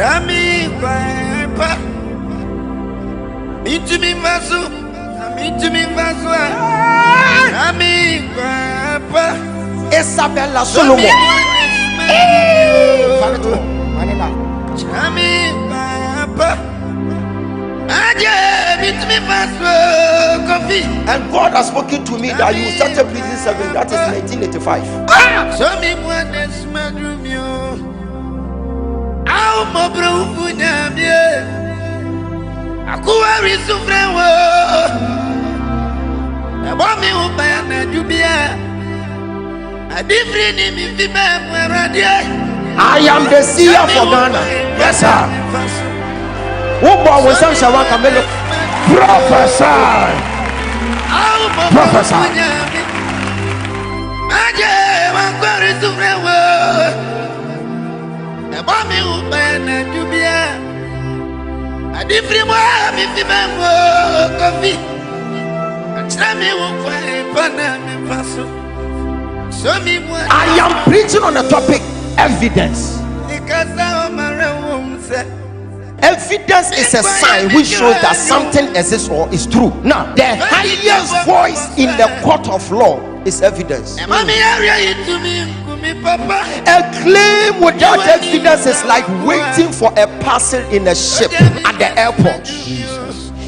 Rami Papa. Meet me Masu. Meet me Masu. Rami Papa. Isabella Solomon. Rami Papa. And God has spoken to me that you started prison 7. That is 1985. So me one is madrumio. Au mo bro funyamie. Akuwa risufrewo. Ebo mi uba na dubia. Adifri ni mi fi me mweradie. I am the seer for Ghana. Yes, sir. Prophesy. Prophesy. I am preaching on the topic evidence. Evidence is a sign which shows that something exists or is true. Now, the highest voice in the court of law is evidence. A claim without evidence is like waiting for a parcel in a ship at the airport.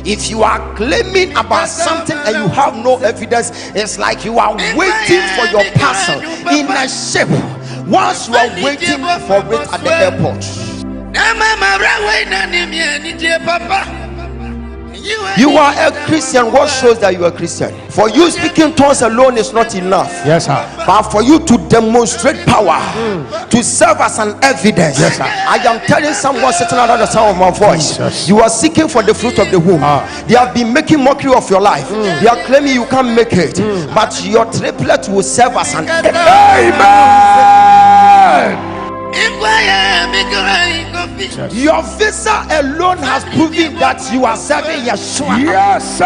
If you are claiming about something and you have no evidence, it's like you are waiting for your parcel in a ship whilst you are waiting for it at the airport. You are a Christian. What shows that you are a Christian? For you, speaking tongues alone is not enough. Yes, sir. But for you to demonstrate power, to serve as an evidence. Yes, sir. I am telling someone sitting under the sound of my voice, Jesus. you are seeking for the fruit of the womb. They have been making mockery of your life. They are claiming you can't make it, but your triplet will serve as an evidence. Amen. Your visa alone has proven that you are serving Yeshua. Yes, sir.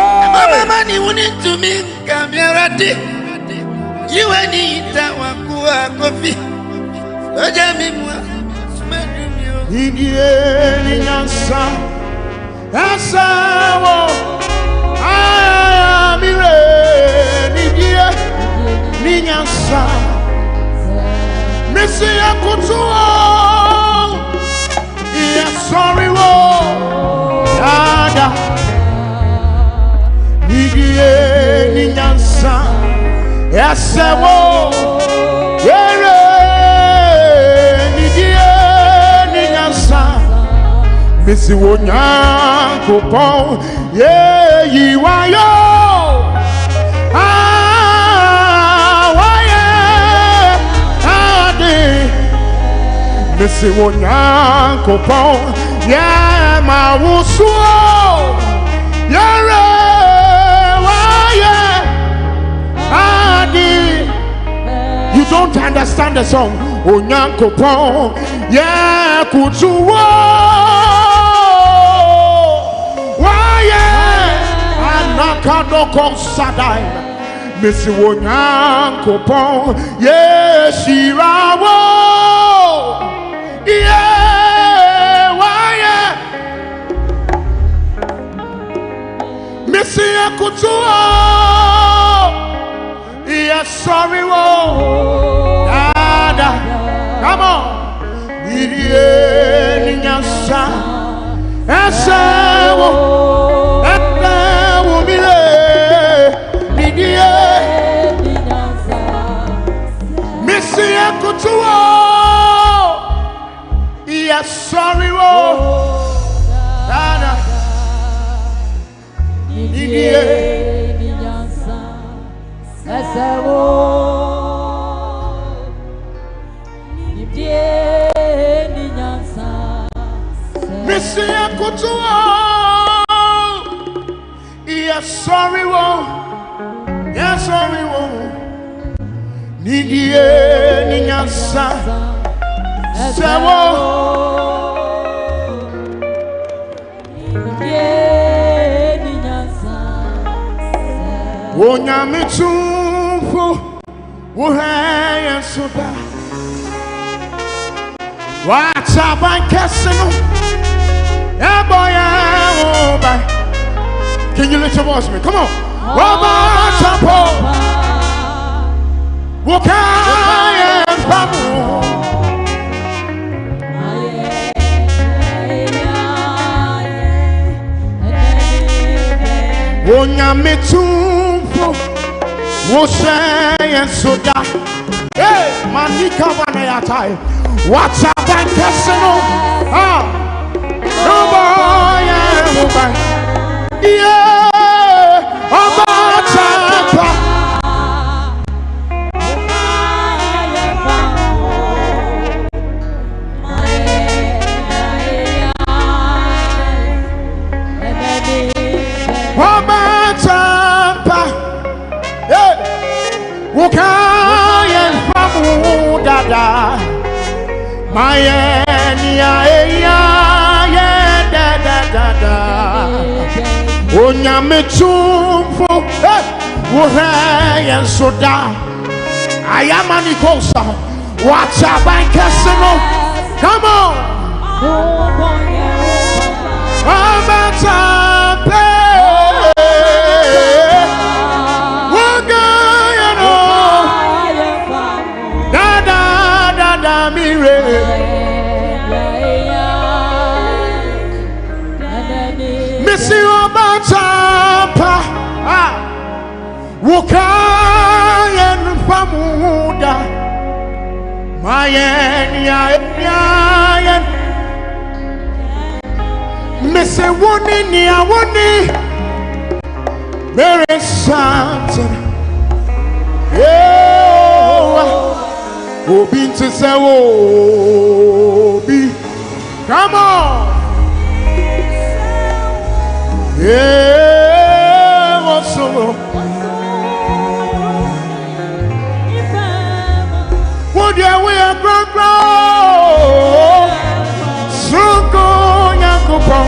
Sorry, Yada. Nigie ni nyansa. Yasewo. Yere. Nigie ni nyansa. Missy wonya kupon. Ye yiwayo. Missy wonya kupon. Yeah, my wusuo. Yere waye adi. You don't understand the song. Onyanko pon. Yeah, kutuo. Waye anakadoko sadai. Missy wonyanko pon. Yeah, shirawo. Yeah. Yes, sorry, Dada. Come on. Yes, sorry, Dada. Yes, sorry, yes, sorry, Nidie Ninyansa Sewo Wonyamitumfu Wuhaya Suba Wataban Kesino Yeah, boy, oh, bye. Can you lift your voice for me? Come on. Oba Chapo. Wokaya Pamu. Onyamitumpo. Woshe and Soda. Hey, Manika Vanayatai. What's up, and Cassino? Ah, no boy, yeah, about Tampa. About Tampa. Yeah, Wokaya Pamu Dada. My Onyamitumpo, Wohe and Soda. I am an Ikosa. What's up, and Cassino? Come on. I'm a Tampa. Missy Obatapa, Wokayan Famuda, Mayan, Missy Wuni, there is something. Obi to say, Obi, come on. Yeah, what's up? Would you wear grow? So go, Yakupo.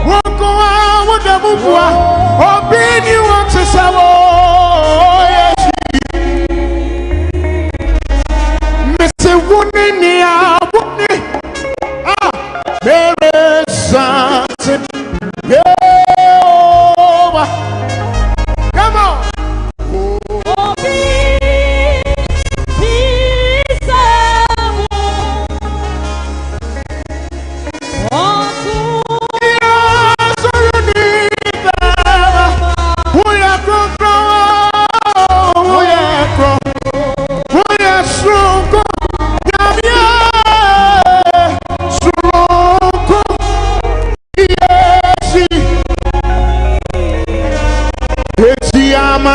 Won't go out with the Mubua. Obi, you want to say, there is something. Come on.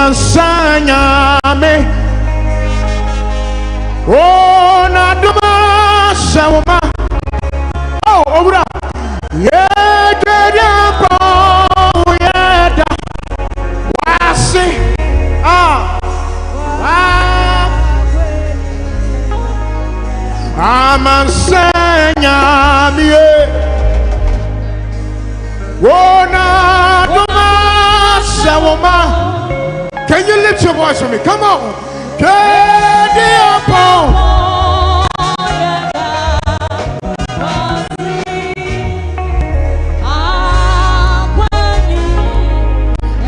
Sanyame, oh, Naduma, Shawama, oh, Obra, yeah, yeah, Wasi, I'm a Sanyame, oh, Naduma, Shawama. Can you lift your voice for me? Come on.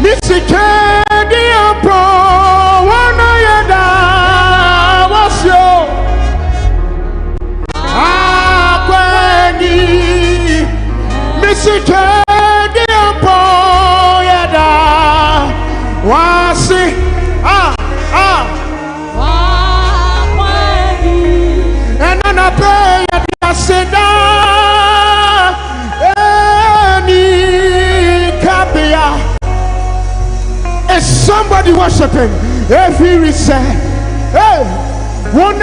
Missy Candy Pro, one yada was your Missy Candy Pro, yada. Wasi, and I pray at the Seda, any Kabia. Is somebody worshiping? If he is said, hey, one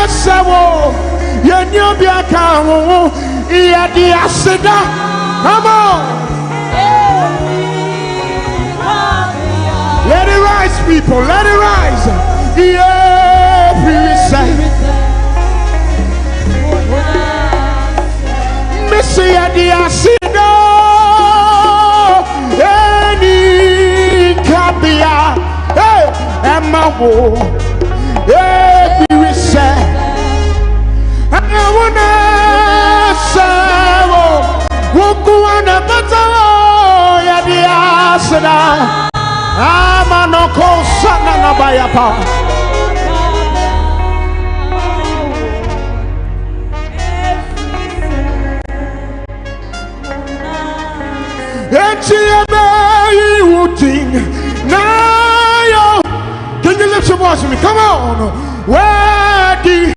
Savo, Yanubia Kamu, Yadia Seda, come on. Let it rise, people. Let it rise. Yeah, please say. Messiah, the Asino. Any Kabia. Hey, Emma. Yeah, please say. I want to say. Can you lift your voice with me? Come on. Worthy.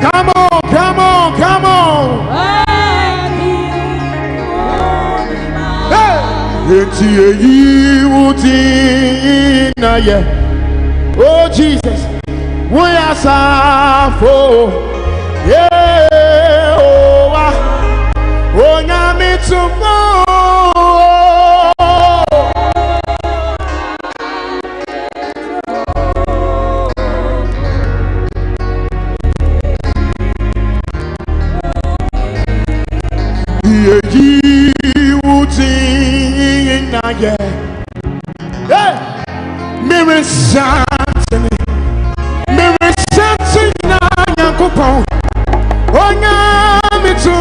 Come on, come on, come on. Oh Jesus, we are for yeah, oh, nyame tomorrow. Mirror something, mirror something, oh, me too.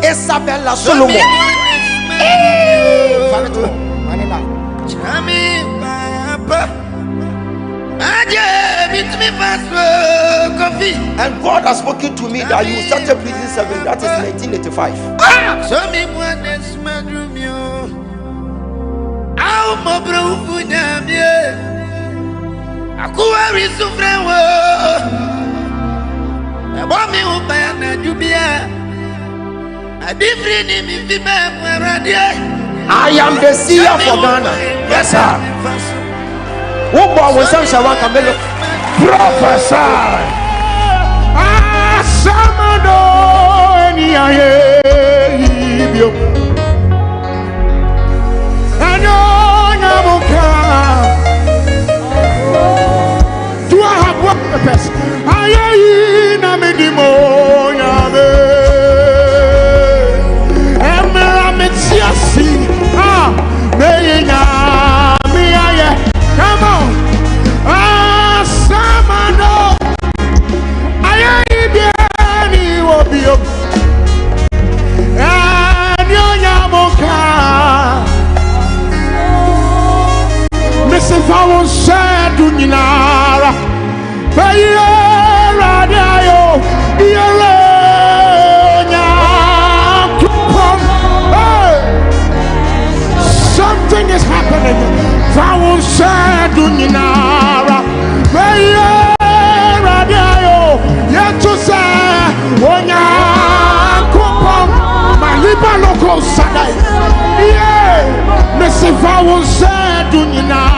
Isabella Solomon. And God has spoken to me that you started prison 7, that is 1985. Show me one that's my room, you. Ow, my bro, Akuwa risufrewo. Abomi ubaya jubia. Adifri ni mifime mweradie. I am the seer for Ghana. Yes, sir. Who born with some shawan kamelo? Prophesy. Samado eni aye ibio. Anonya muka. Do I have one purpose? Aye na medimo yabe. Emra metiasi. Meyenya mi aye. Come on. Samado. Aye ibia ni obio. Anonya muka. If I was sad to Ninara, something is happening. If I was sad to Ninara, yet to say, my local Sunday. Yeah, Miss, if I was sad to Ninara.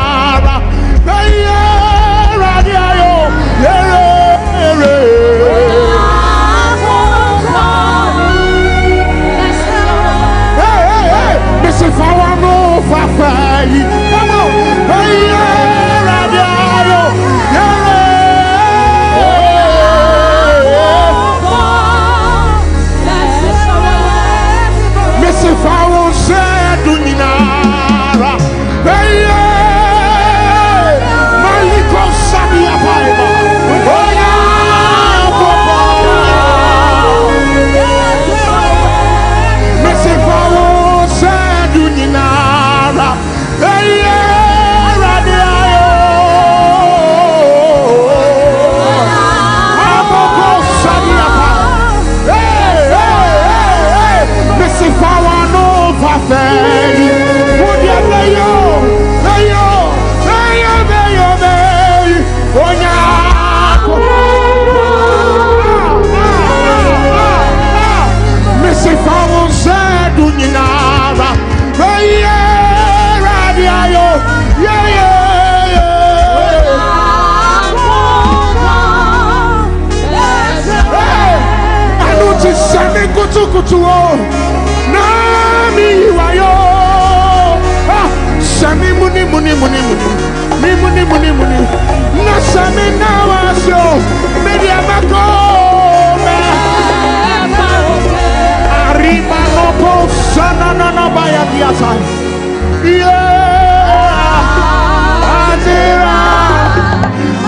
kutuo nami wayo sami muni na sami na wasio media mako arriba no posana na baya diasa adira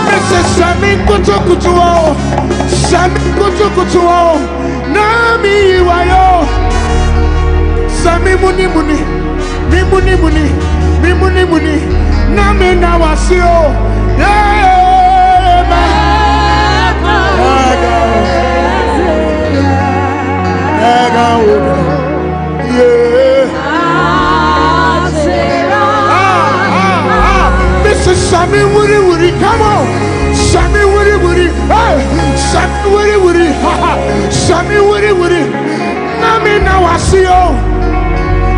Mrs. Sami kutuo nami wayo sami muni nami na wasio Mrs. Sami wuri come on Sami wuri Sami wuri nami na wasio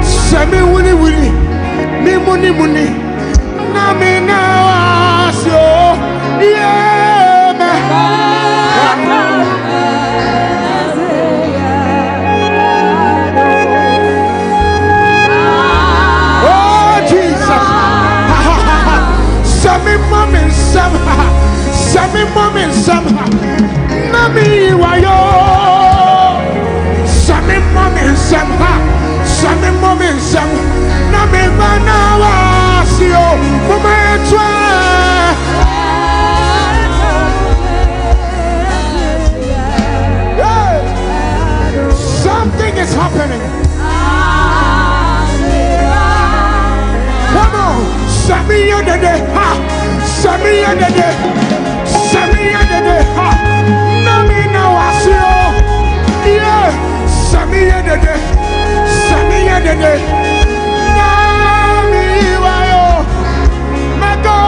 Sami wuri muni nami na wasio oh Jesus Sami mom and some nami wayo Sami mom and some nami bana wasio mumetwa something is happening. Come on, Sami yodede ha nami na wasio yeah Sami yodede nami wayo mato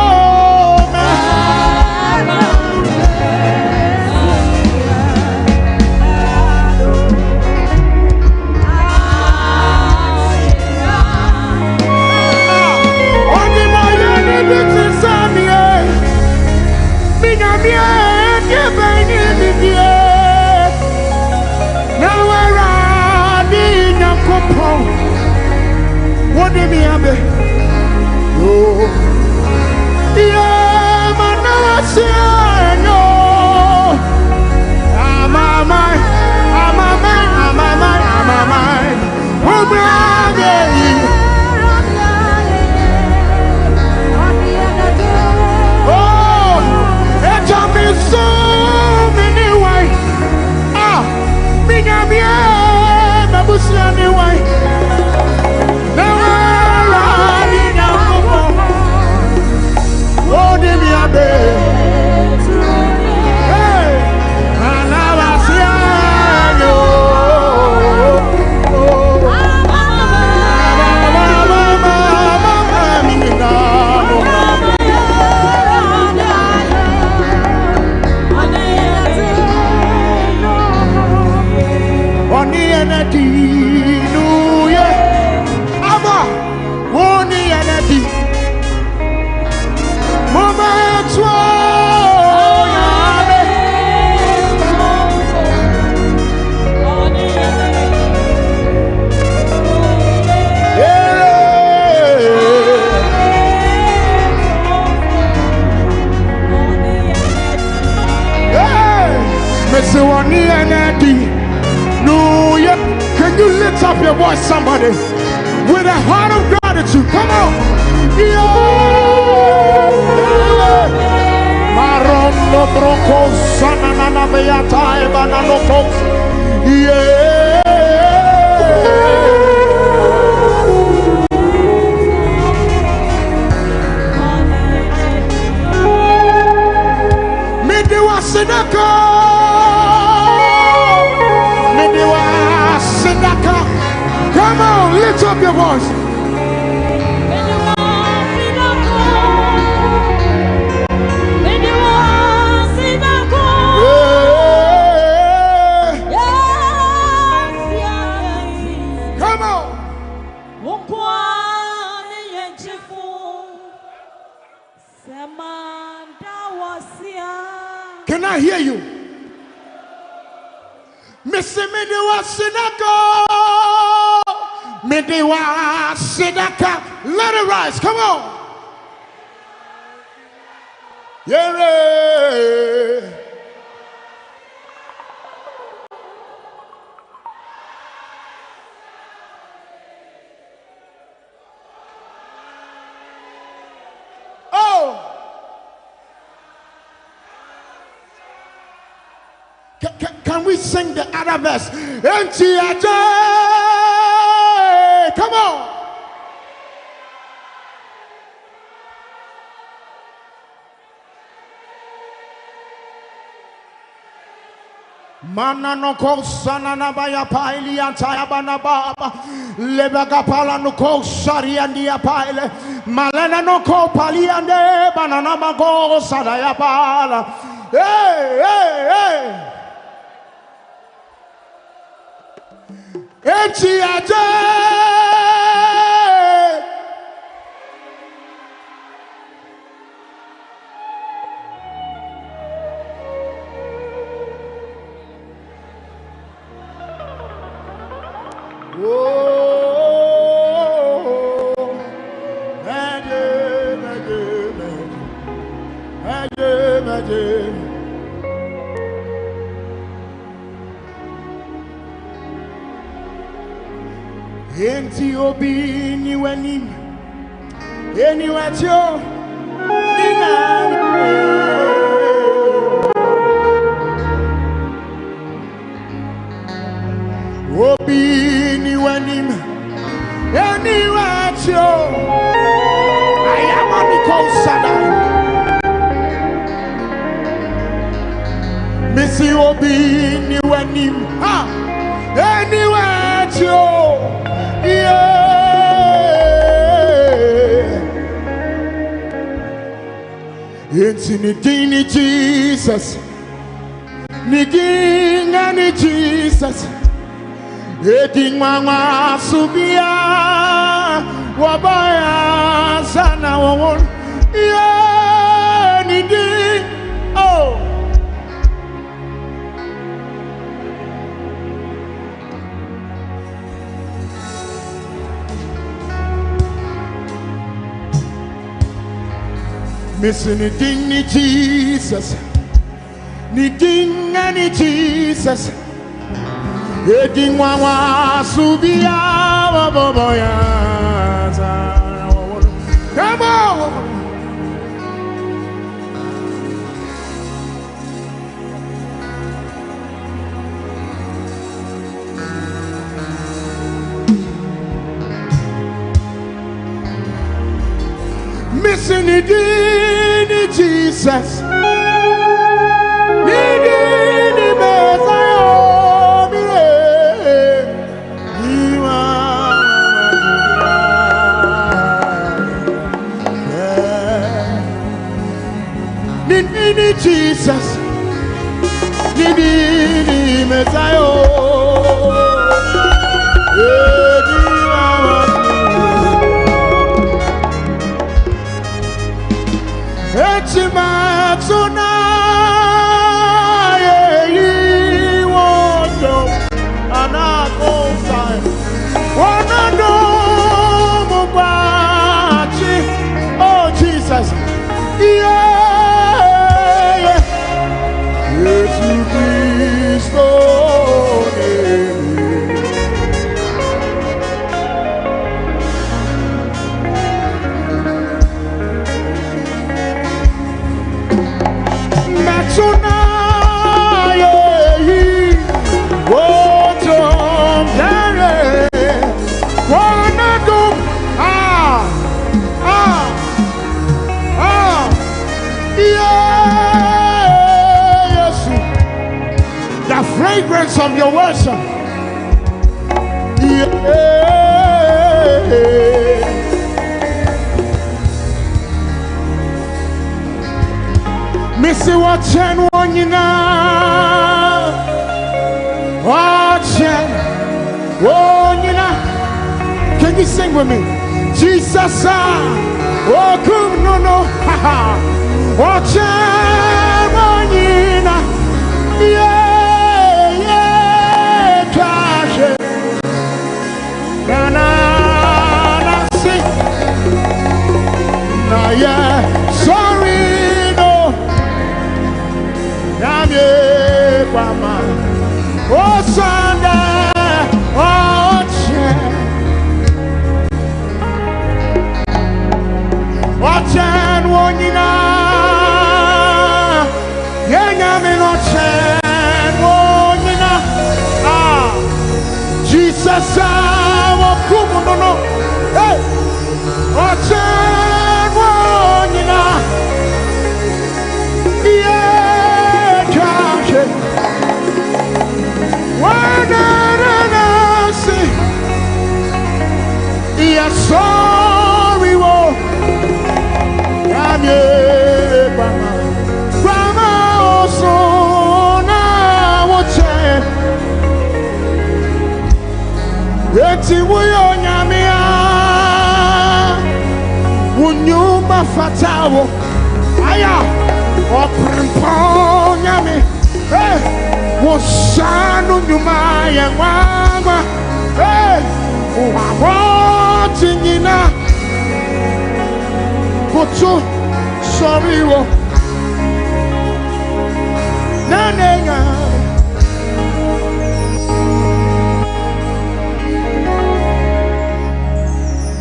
what did me have? Oh, yeah, man, now I say no. I'm a man. Oh, brother. Oh, it's a me so many ways. Ah, me na me, my bush anyway. Can you lift up your voice, somebody, with a heart of gratitude? Come on. Come on, lift up your voice. Come on. Can I hear you? Let it rise. Come on. Yeah. Can we sing the other verse? Come on. Mana no ko sana na baya paili antaya bana baba lebaga pala no ko sari andia paile malena no ko pali ande banana mago sada ya pala. Hey. Enti obi ni wani eni wacho nina obi ni wani eni wacho ayama ni konsada misi obi ni wani ha eni wacho. It's in the dini Jesus, Niging and Jesus, Eating Mama Subia, Wabaya Sana, Niding, oh. Missing the ding ni Jesus, ni ding and Jesus, Eating Mama Subia, Boboya. Come on, missing the ding Jesus. Jesus, Nini Messiah, Echimatsuna, Yewoto, Anakosai, Wanado Mubachi, oh Jesus, fragrance of your worship. Missy watching one you know. Watching one you know. Can you sing with me? Jesus, oh come no no, haha. Watching one you know. Yeah. Oh Sunday, oh Chen, oh Chen, wonina, yenya me no Chen, wonina, ah, Jesus, oh kumu no no, hey, oh Chen, wonina, yeah, Chen. Yes, sorry, wo. Ramye, Rama, so na woche. Eti wuyo nyamia, wunyuma fatawo. Aya, oprimpo nyami. Hey. Wosanu nyuma ya mama, hey, wawati nyina, kutu sorry wo, nanenga,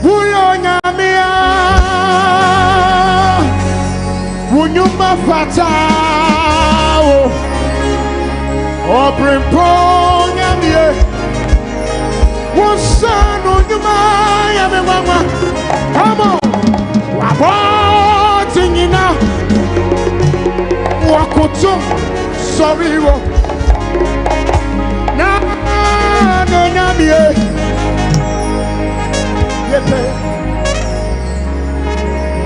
wuyo nyamia, wunyuma fatawo. Obrimpo nyamie wosanu nyuma ya mama amo waboti nyina wakutu sorry wo na no nyamie yepe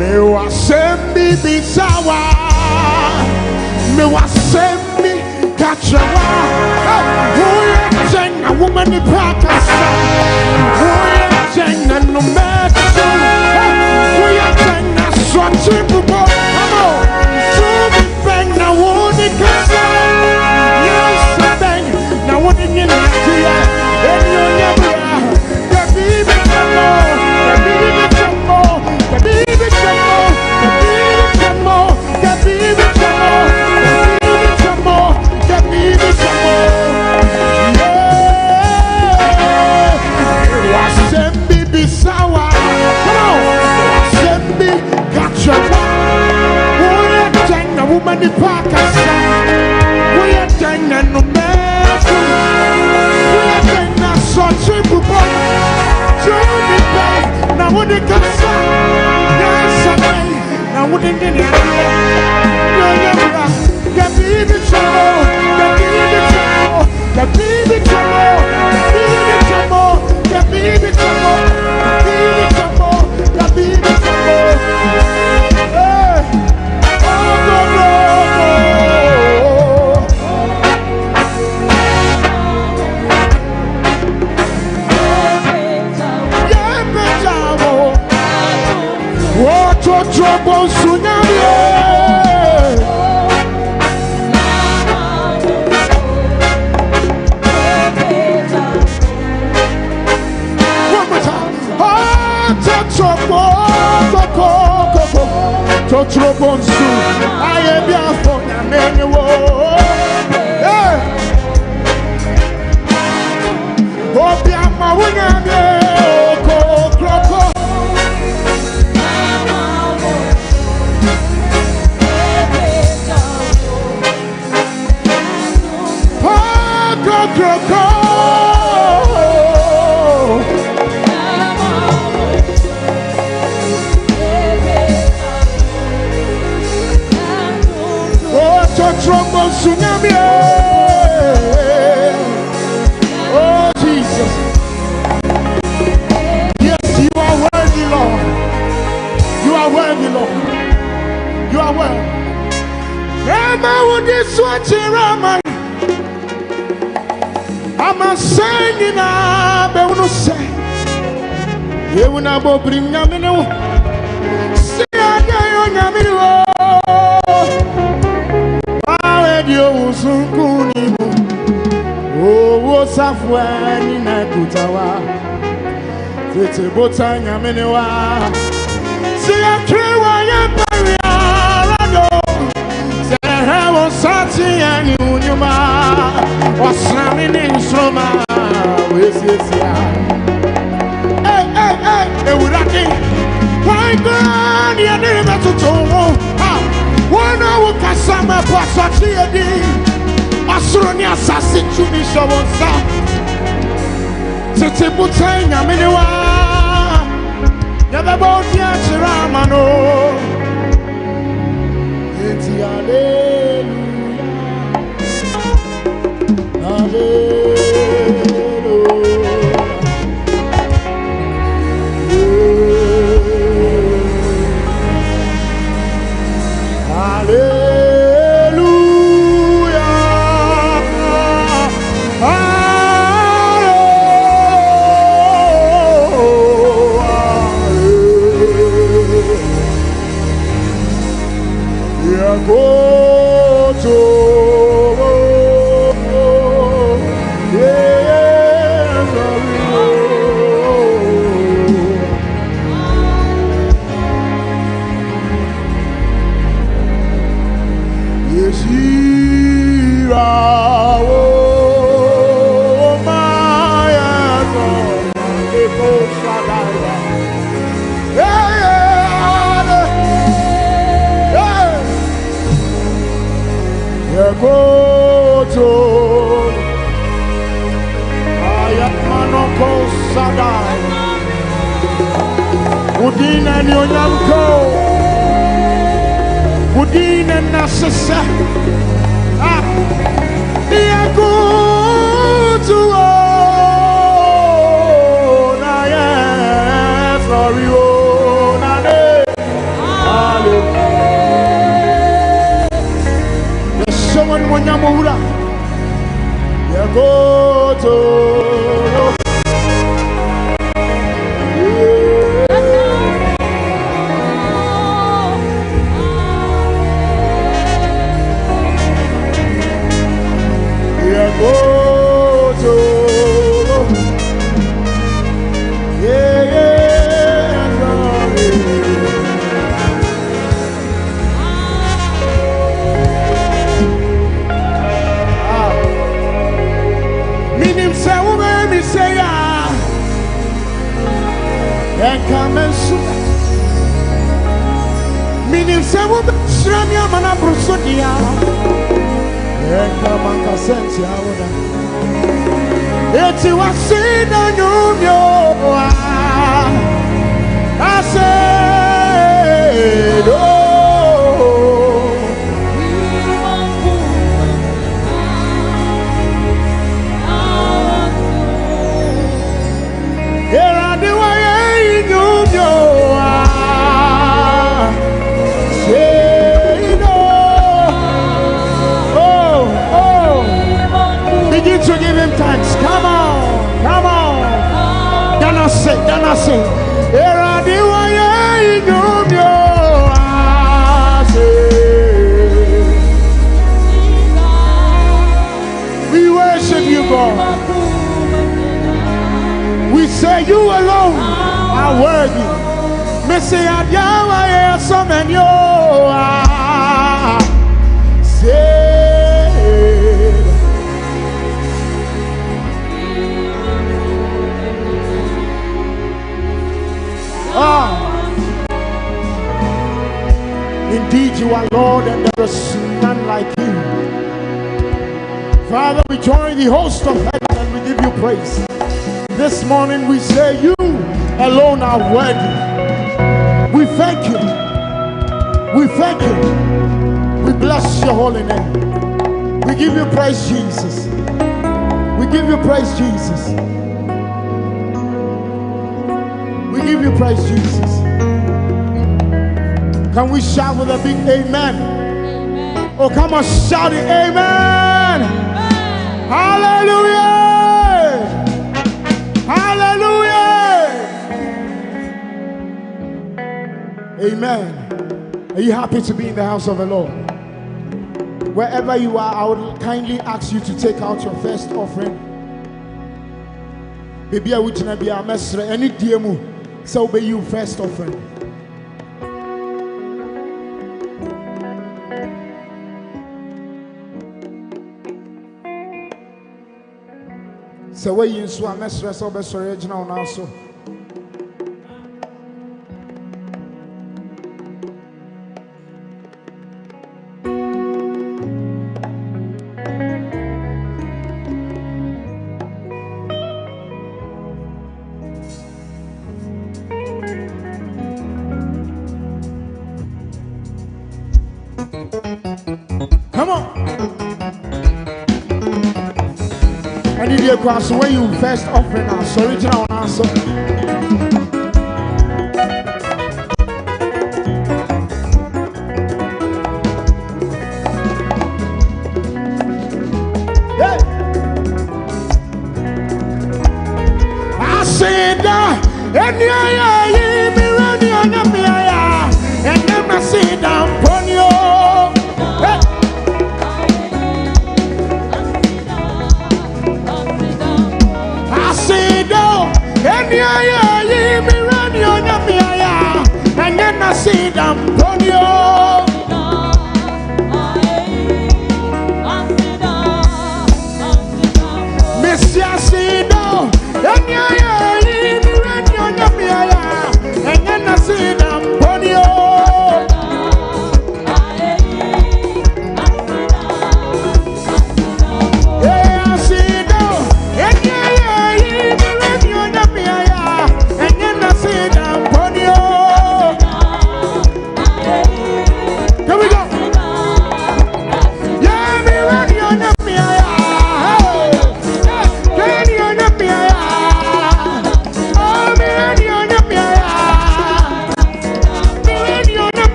me wasembi bisawa me wasembi Kachawa, a woman in practice. We are no matter. We are saying a structure. Come on, to be bang now. What it can say? Yes, bang now. What it can say? And you never are. The baby jumbo, the baby jumbo, the baby jumbo, the baby jumbo, the baby jumbo. Wasembi bisawa, come on. Wasembi kachawa. We are tenga woman di pakasa. We are tenga no mesu. We are tenga sochi bubo. Johnny Bay, na wudi kasa. Yes, away. Na wudi ngini aniye. Yo yemra, gabibi chamo. The baby jumbo, the baby jumbo, the baby jumbo, the baby jumbo. Hey, oh no no. Yeah, jumbo. What to trouble tsunami? Totrobonsu, I am your phone, and then you oh, Biama, when I'm tsunami. Oh Jesus, yes, you are worthy, Lord. You are worthy, Lord. You are worthy. Rama would this watch Rama. I'm a singing up, I will say. You will not bring Yamino. See, I got Yamino. Oh, Safwani Nakutawa, Tete Botanga Menewa, see a Kiwaya Pariado, say, I was Sati and Unuma. What's slamming instrument? Yes, yeah. Hey, would I think? Why God, you never to tell? One hour can summer pass a TD. Astronia assassin to me, so what's that? Titibutain, I mean, never bought the Ramano. It's hallelujah. Hallelujah. Udina nyonyamko, udina nasasa, diakutu na ye sorry na ne, hallelujah. Someone wanyamura, diakutu. Come and shoot. Meaning, say, what the Shramia Mana Brusodia. And come and consent. It's what sin on you. I said, oh. Here are the way. Begin to give him thanks. Come on, come on. Dana say. Here are the way we worship you, God. We say you alone are worthy. Messiah, Yahweh, some and you indeed, you are Lord, and there is none like you. Father, we join the host of heaven and we give you praise. This morning we say you alone are worthy. We thank you. We thank you. We bless your holy name. We give you praise, Jesus. We give you praise, Jesus. We give you praise, Jesus. Can we shout with a big amen? Amen. Oh, come on, shout it, amen. Amen. Hallelujah. Hallelujah. Amen. Are you happy to be in the house of the Lord? Wherever you are, I would kindly ask you to take out your first offering. Baby, I would not be a mess. Any DMU, so be you first offering. So where you so I'm stress over original now so. Come on. I need you across where you first offering us original answer. Hey. I said that any me running on me and never sit down on you. I see them on you. Miss Yasido, and then I see them on you.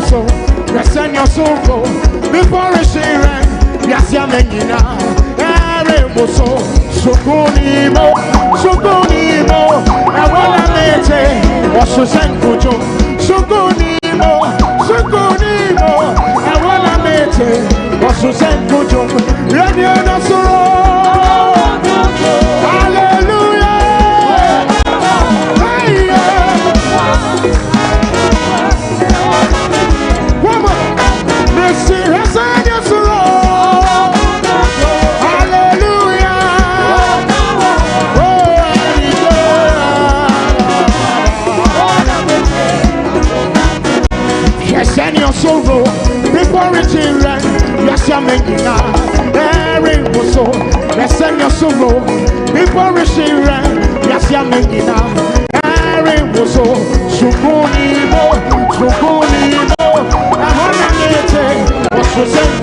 so, resend your soul before a share. Yes, ya menina, so Sukunimo, I wanna meet it. What's the same for you? Sukunimo, I wanna meet it. What's the same for you? Radio Soro, hallelujah. Woman, Missy has said yes, send your sorrow before it's in rain. Yes, you're making a so. Let's send your sorrow before it's in rain. Yes, you're making a so. Sukunimo, I wanna get it. What's the same?